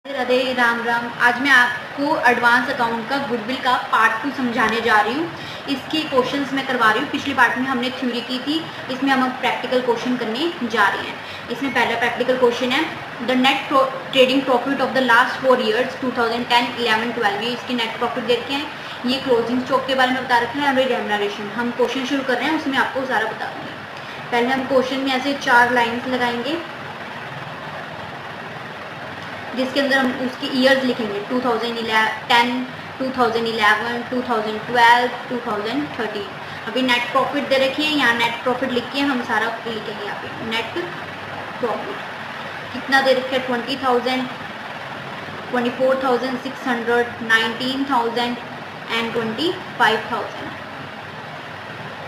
राधे राम राम। आज मैं आपको एडवांस अकाउंट का गुडविल का पार्ट 2 समझाने जा रही हूँ। इसके क्वेश्चंस मैं करवा रही हूँ। पिछले पार्ट में हमने थ्योरी की थी, इसमें हम प्रैक्टिकल क्वेश्चन करने जा रहे हैं। इसमें पहला प्रैक्टिकल क्वेश्चन है the net trading profit of the last 4 years 2010, 11, 12। ये इसकी नेट प्रॉफिट देखे हैं। ये क्लोजिंग स्टॉक के बारे में बता रखा है और रेम्युनरेशन। हम क्वेश्चन शुरू कर रहे हैं, उसमें आपको सारा बता दूँगी। पहले हम क्वेश्चन में ऐसे 4 लाइन्स लगाएंगे जिसके अंदर हम उसकी ईयर्स लिखेंगे 2010, 2011, 2012, 2013। अभी नेट प्रॉफिट दे रखी है, यहाँ नेट प्रॉफिट लिख के हम सारा लिखेंगे। यहाँ पे नेट प्रॉफिट कितना दे रखा है 20,000, 24,600, 19,000 एंड 25,000।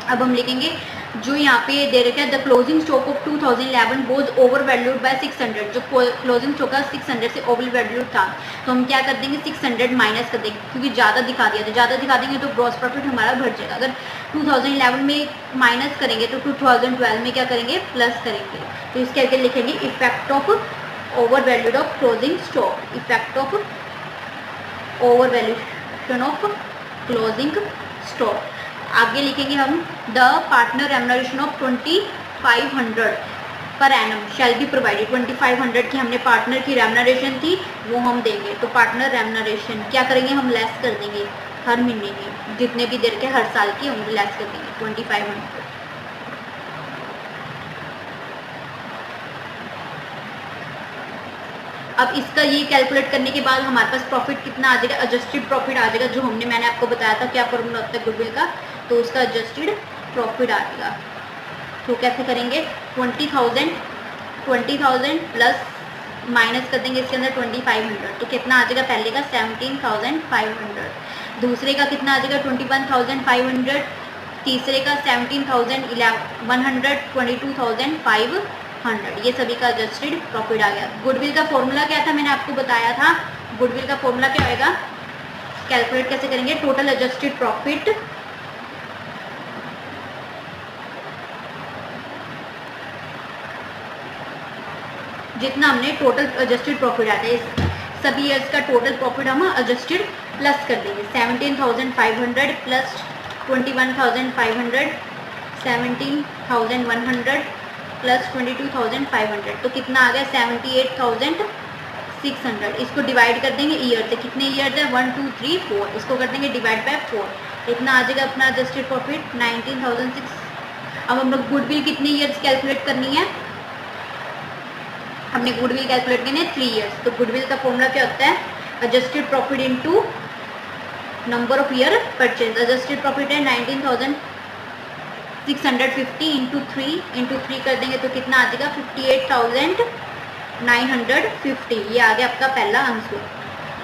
अब हम लिखेंगे जो यहाँ पे दे रखा है the closing stock of 2011 was over valued bye 600। जो क्लोजिंग स्टॉक का 600 से ओवर वैल्यूड था, तो हम क्या कर देंगे 600 माइनस कर देंगे, क्योंकि ज़्यादा दिखा दिया था। ज़्यादा दिखा देंगे तो ग्रॉस प्रॉफिट हमारा बढ़ जाएगा। अगर 2011 में माइनस करेंगे तो 2012 में क्या करेंगे प्लस करेंगे। तो इसके आगे लिखेंगे effect of over valued of closing stock, effect of over valuation of closing stock. आगे लिखेंगे हम the partner remuneration of 2500 per annum shall be provided. 2500 की हमने पार्टनर की रेम्युनरेशन थी, वो हम देंगे। तो पार्टनर रेम्युनरेशन क्या करेंगे हम लेस कर देंगे हर महीने की, जितने भी देर के हर साल की हम लेस कर देंगे 2500। अब इसका ये कैलकुलेट करने के बाद हमारे पास प्रॉफिट कितना आ जाएगा, एडजस्टेड प्रॉफिट आ जाएगा। जो मैंने आपको बताया था क्या फॉर्मूला होता है गुडविल का, तो उसका एडजस्टेड प्रॉफिट आ जाएगा। तो कैसे करेंगे 20,000 प्लस माइनस कर देंगे इसके अंदर 2500। तो कितना आ जाएगा पहले का 17,500, दूसरे का कितना आ जाएगा 21,500, तीसरे का 17,100, 22,500। ये सभी का एडजस्टेड प्रॉफिट आ गया। गुडविल का फॉर्मूला क्या था मैंने आपको बताया था। गुडविल का फॉर्मूला क्या होगा, कैलकुलेट कैसे करेंगे टोटल एडजस्टेड प्रॉफिट जितना हमने टोटल एडजस्टेड प्रॉफिट आता है, इस सभी ईयर्स का टोटल प्रॉफिट हम एडजस्टेड प्लस कर देंगे। 17,500 प्लस 21,500, 17,100 प्लस 22,500, तो कितना आ गया 78,600। इसको डिवाइड कर देंगे ईयर से। कितने ईयर है 1, 2, 3, 4। इसको कर देंगे डिवाइड बाय 4। इतना आ जाएगा अपना एडजस्टेड प्रॉफिट 19,600। अब हम लोग गुडविल कितने ईयर्स कैलकुलेट करनी है, हमने गुडविल कैलकुलेट करनी है 3 ईयर्स। तो गुडविल का फॉर्मूला क्या होता है adjusted profit into number of year purchase. Adjusted profit है 19,650 इंटू 3 कर देंगे तो कितना आ जाएगा 58,950। ये आ गया आपका पहला आंसर।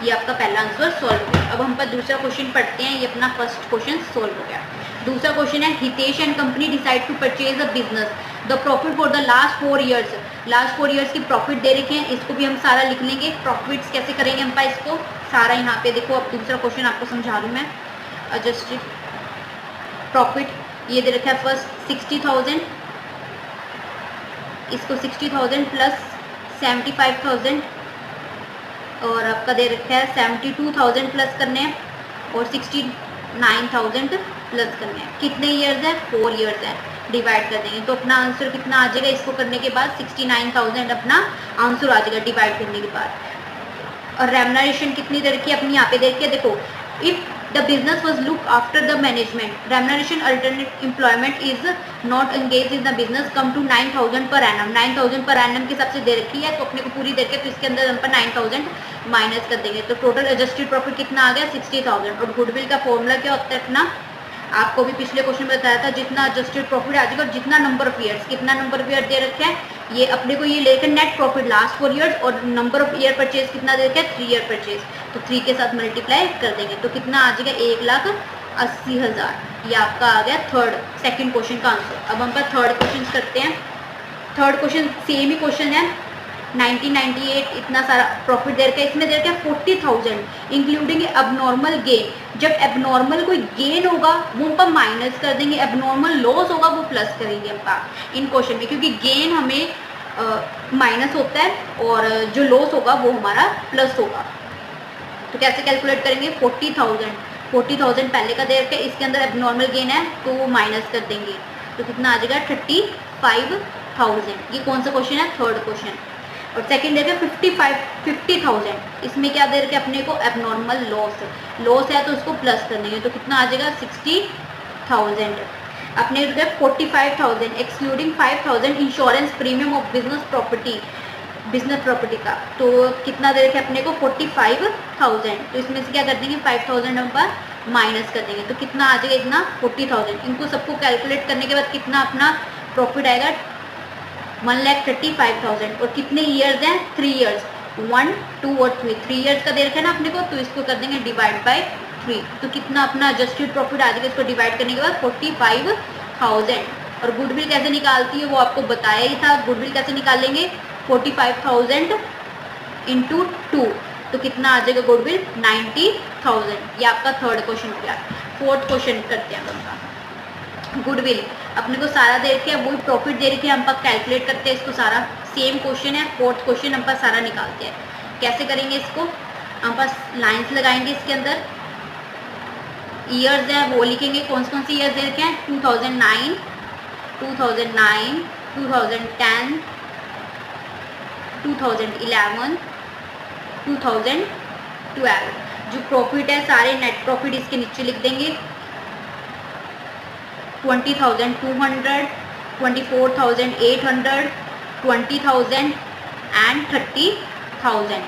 ये आपका पहला आंसर सॉल्व हो गया। अब हम पर दूसरा क्वेश्चन पढ़ते हैं। ये अपना फर्स्ट क्वेश्चन सॉल्व हो गया। दूसरा क्वेश्चन है Hitesh and company decide to purchase a business the profit for the last 4 years. Last 4 years की प्रॉफिट दे रखे हैं, इसको भी हम सारा लिख लेंगे। प्रॉफिट्स कैसे करेंगे हम पास इसको सारा यहाँ पे देखो। अब दूसरा क्वेश्चन आपको समझा दूँ मैं। एडजस्टेड प्रॉफिट ये दे रखा है फर्स्ट 60,000, इसको 60,000 प्लस 75,000 और आपका दे रखा है 72,000 प्लस करने हैं और 69,000 प्लस करने हैं। कितने ईयर्स है 4 ईयर्स है। डिवाइड कर देंगे तो अपना आंसर कितना आ जाएगा, इसको करने के बाद 69,000 अपना आंसर आ जाएगा डिवाइड करने के बाद। और रेम्युनरेशन कितनी दे रखी है अपनी यहाँ पे देख के देखो। If the business was looked after the management remuneration alternate employment is not engaged in the business come to 9,000 per annum। 9,000 per annum के हिसाब से दे रखी है, तो अपने को पूरी दे के तो इसके अंदर हम पर 9,000 माइनस कर देंगे। तो टोटल एडजस्टेड प्रॉफिट कितना आ गया 60,000। और गुडविल का फॉर्मूला क्या होता है अपना, आपको भी पिछले क्वेश्चन में बताया था। जितना एडजस्टेड प्रॉफिट आ जाएगा और जितना नंबर ऑफ ईयर्स, कितना नंबर ऑफ ईयर दे रखे हैं ये अपने को ये लेकर नेट प्रॉफिट लास्ट 4 ईयर्स और नंबर ऑफ ईयर परचेज कितना दे रखा है 3 ईयर परचेज, तो 3 के साथ मल्टीप्लाई कर देंगे तो कितना आ जाएगा 1,80,000। ये आपका आ गया सेकंड क्वेश्चन का आंसर। अब हम पर थर्ड क्वेश्चन करते हैं। थर्ड क्वेश्चन सेम ही क्वेश्चन है। 1998 इतना सारा प्रॉफिट दे रखा है, इसमें दे रखा है 40,000 इंक्लूडिंग एबनॉर्मल गेन। जब एबनॉर्मल कोई गेन होगा वो हम पर माइनस कर देंगे, एबनॉर्मल लॉस होगा वो प्लस करेंगे हम इन क्वेश्चन में, क्योंकि गेन हमें माइनस होता है और जो लॉस होगा वो हमारा प्लस होगा। तो कैसे कैलकुलेट करेंगे, 40,000 पहले का दे रखा है, इसके अंदर एबनॉर्मल गेन है तो वो माइनस कर देंगे, तो कितना आ जाएगा 35,000। ये कौन सा क्वेश्चन है, थर्ड क्वेश्चन। और सेकंड दे रखा है 50,000, इसमें क्या दे रखा है अपने को, एबनॉर्मल लॉस है तो उसको प्लस कर देंगे, तो कितना आ जाएगा 60,000। अपने 45,000 excluding 5,000 insurance premium of business property का, तो कितना दे रखे अपने को 45,000। तो इसमें से क्या कर देंगे 5,000 पर माइनस कर देंगे, तो कितना आ जाएगा इतना 40,000। इनको सबको कैलकुलेट करने के बाद कितना अपना प्रॉफिट आएगा 1,35,000। और कितने ईयर्स हैं, 3 ईयर्स, 1, 2 और 3 ईयर्स का दे रखा है ना अपने को, तो इसको कर देंगे डिवाइड बाय 3, तो कितना अपना एडजस्टेड प्रॉफिट आ जाएगा इसको डिवाइड करने के बाद 45,000। और गुडविल कैसे निकालती है वो आपको बताया ही था, गुडविल कैसे निकालेंगे 45,000 इंटू 2, तो कितना आ जाएगा गुडविल 90,000। ये आपका थर्ड क्वेश्चन हो गया। फोर्थ क्वेश्चन करते हैं हम। गुडविल अपने को सारा दे रखे है, वही प्रॉफिट दे रखे हैं, हम पर कैलकुलेट करते हैं इसको सारा, सेम क्वेश्चन है, फोर्थ क्वेश्चन हम पर सारा निकालते हैं। कैसे करेंगे इसको, हम पास लाइन्स लगाएंगे, इसके अंदर ईयर्स है वो लिखेंगे, कौन से ईयर्स दे रखे हैं 2009, 2010, 2011, 2012। जो प्रॉफिट है सारे नेट प्रॉफिट इसके नीचे लिख देंगे, 20,200, 24,800, 20,000 एंड 30,000।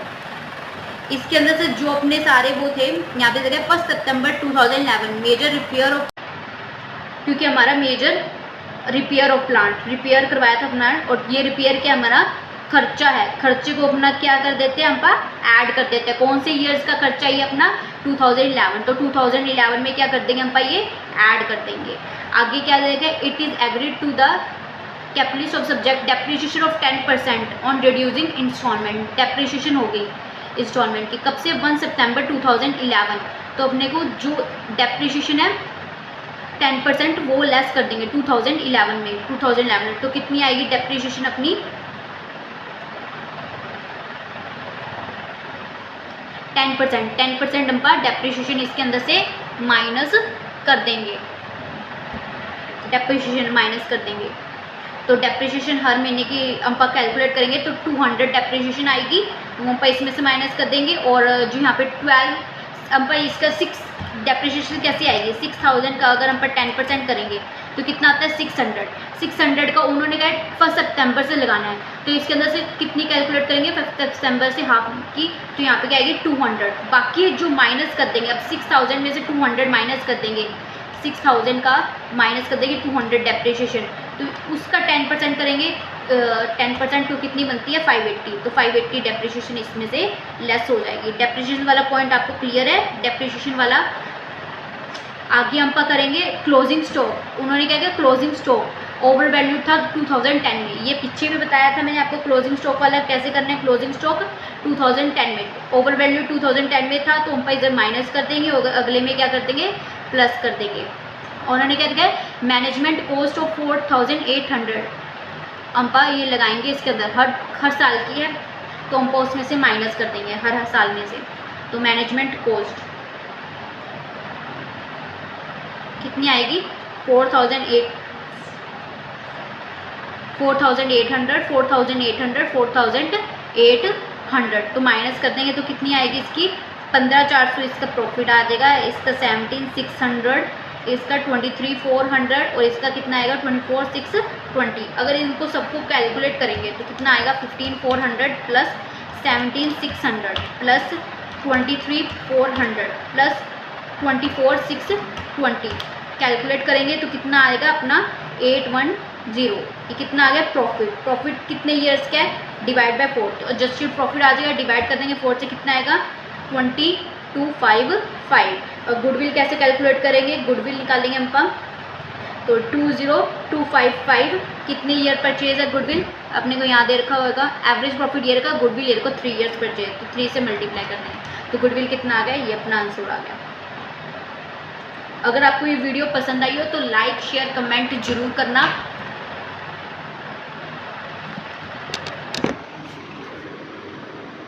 इसके अंदर से जो अपने सारे वो थे यहाँ पे जगह 1 सितंबर 2011 मेजर रिपेयर ऑफ, क्योंकि हमारा major repair of plant repair करवाया था अपना, और ये रिपेयर क्या हमारा खर्चा है, खर्चे को अपना क्या कर देते हैं हम पर ऐड कर देते हैं। कौन से ईयर्स का खर्चा ये अपना 2011, तो 2011 में क्या कर देंगे हम पर ये ऐड कर देंगे। आगे क्या देगा, it is agreed to the capitalist of subject depreciation of 10% on reducing instalment. Depreciation हो गई इंस्टॉलमेंट की कब से, 1 सितंबर 2011। तो अपने को जो डेप्रिसिएशन है 10% वो लेस कर देंगे 2011 में, 2011 तो कितनी आएगी डेप्रिसिएशन अपनी 10% हम पर डेप्रिसिएशन इसके अंदर से माइनस कर देंगे, डेप्रिसिएशन माइनस कर देंगे। तो डेप्रिसिएशन हर महीने की हम पर कैलकुलेट करेंगे तो 200 डेप्रिसिएशन आएगी, वो पर इसमें से माइनस कर देंगे। और जो यहाँ पे 12 हम पर इसका 6 डेप्रिसिएशन कैसे आएगी, 6,000 का अगर हम पर 10% करेंगे तो कितना आता है 600 का उन्होंने कहा 1 सितंबर से लगाना है, तो इसके अंदर से कितनी कैलकुलेट करेंगे 1 सितंबर से हाफ की, तो यहाँ पे क्या आएगी 200। बाकी जो माइनस कर देंगे, अब 6,000 में से 200 माइनस कर देंगे, 6,000 का माइनस कर देंगे 200 डेप्रिसिएशन, तो उसका 10% करेंगे, 10% तो कितनी बनती है 580, तो 580 डेप्रिसिएशन इसमें से लेस हो जाएगी। डेप्रिसिएशन वाला पॉइंट आपको क्लियर है, डेप्रिसिएशन वाला। आगे हम करेंगे क्लोजिंग स्टॉक। उन्होंने क्या किया, क्लोजिंग स्टॉक ओवर वैल्यू था 2010 में, ये पीछे भी बताया था मैंने आपको क्लोजिंग स्टॉक वाला कैसे करना है। क्लोजिंग स्टॉक 2010 में, ओवर वैल्यू 2010 में था तो हम इधर माइनस कर देंगे, अगले में क्या कर देंगे प्लस कर देंगे। उन्होंने क्या दिया, मैनेजमेंट कॉस्ट ऑफ 4,800 हम ये लगाएंगे इसके अंदर, हर साल की है तो हम उसमें से माइनस कर देंगे हर साल में से। तो मैनेजमेंट कॉस्ट कितनी आएगी 4,800, 4,800 तो माइनस कर देंगे तो कितनी आएगी इसकी 15,400, इसका प्रॉफिट आ जाएगा, इसका 17,600, इसका 23,400 और इसका कितना आएगा 24,620। अगर इनको सबको कैलकुलेट करेंगे तो कितना आएगा 15,400 प्लस 17,600 प्लस 23,400 प्लस 24,620 कैलकुलेट करेंगे तो कितना आएगा अपना 810। ये कितना आ गया प्रॉफिट कितने ईयर्स का है डिवाइड बाय 4, तो एडजस्टेड प्रॉफिट आ जाएगा, डिवाइड कर देंगे 4 से कितना आएगा 2255। और गुडविल कैसे कैलकुलेट करेंगे, गुडविल निकालेंगे हम तो 20,255 कितने ईयर परचेज है गुडविल, अपने को यहाँ दे रखा होगा एवरेज प्रॉफिट ईयर का, गुडविल ईयर को 3 ईयर्स परचेज, तो 3 से मल्टीप्लाई करना है तो गुडविल कितना आ गया, ये अपना आंसर आ गया। अगर आपको ये वीडियो पसंद आई हो तो लाइक शेयर कमेंट जरूर करना